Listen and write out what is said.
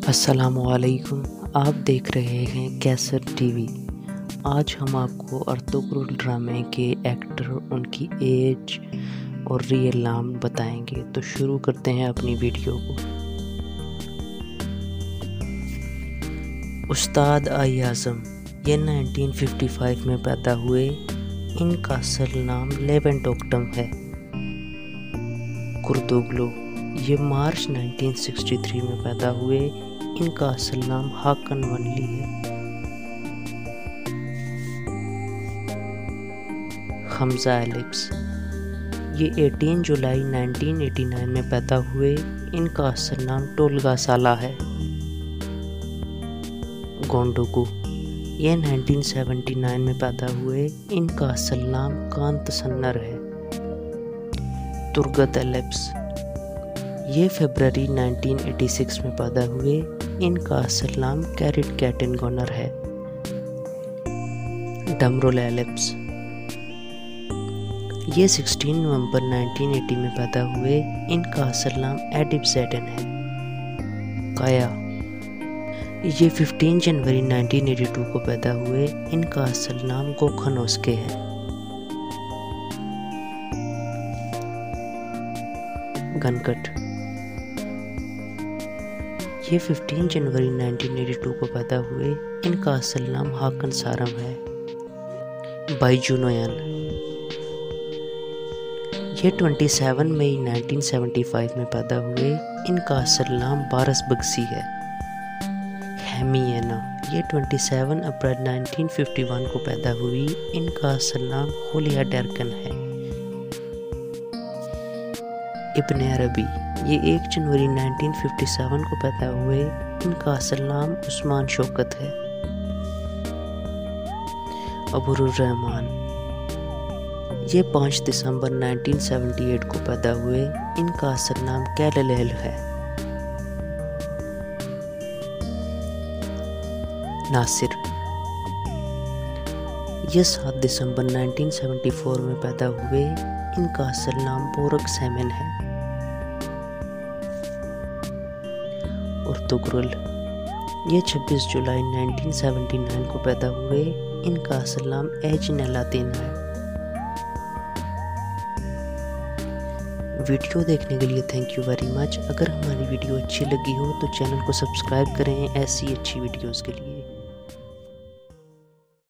अस्सलामुअलैकुम। आप देख रहे हैं कैसर टीवी। आज हम आपको अर्तुगरुल ड्रामे के एक्टर, उनकी एज और रियल नाम बताएंगे। तो शुरू करते हैं अपनी वीडियो को। उस्ताद आई आज़म ये 1955 में पैदा हुए। इनका असल नाम लेवेंट ओक्टम है। कुर्दोगलू ये मार्च 1963 में पैदा हुए। इनका असल नाम हाकन वनली है। हमजा एलिप्स ये 18 जुलाई 1989 में पैदा हुए। इनका असल नाम टोलगा साला है। गोंडोगु ये 1979 में पैदा हुए। इनका असल नाम कांत सन्नर है। तुर्गत एलिप्स ये फरवरी 1986 में पैदा हुए। इनका असल नाम कैरिट कैटिन गोनर है। डमरुल एलिप्स ये 16 नवंबर 1980 में पैदा हुए। इनका असल नाम एडिप ज़ेडन है। काया ये 15 जनवरी 1982 को पैदा हुए। इनका असल नाम गोखनोस्के है। गनकट ये 15 जनवरी 1982 को पैदा हुए। इनका असल नाम हाकन सारम है। बाईजुनोयन ये 27 मई 1975 में पैदा हुए। इनका असल नाम बारस बक्सी है। हेमियना ये 27 अप्रैल 1951 को पैदा हुई। इनका असल नाम होलिया डरकन है। इब्ने अरबी ये 1 जनवरी 1957 को पैदा हुए। इनका असल नाम उस्मान शौकत है। अबूरुर रहमान ये 5 दिसंबर 1978 को पैदा हुए। इनका असल नाम कैललेल है। नासिर ये 7 दिसंबर 1974 में पैदा हुए। इनका असल नाम बोरक सैमन है। अर्तुगरुल ये 26 जुलाई 1979 को पैदा हुए। इनका असल नाम एजिनेलातिन है। वीडियो देखने के लिए थैंक यू वेरी मच। अगर हमारी वीडियो अच्छी लगी हो तो चैनल को सब्सक्राइब करें ऐसी अच्छी वीडियोस के लिए।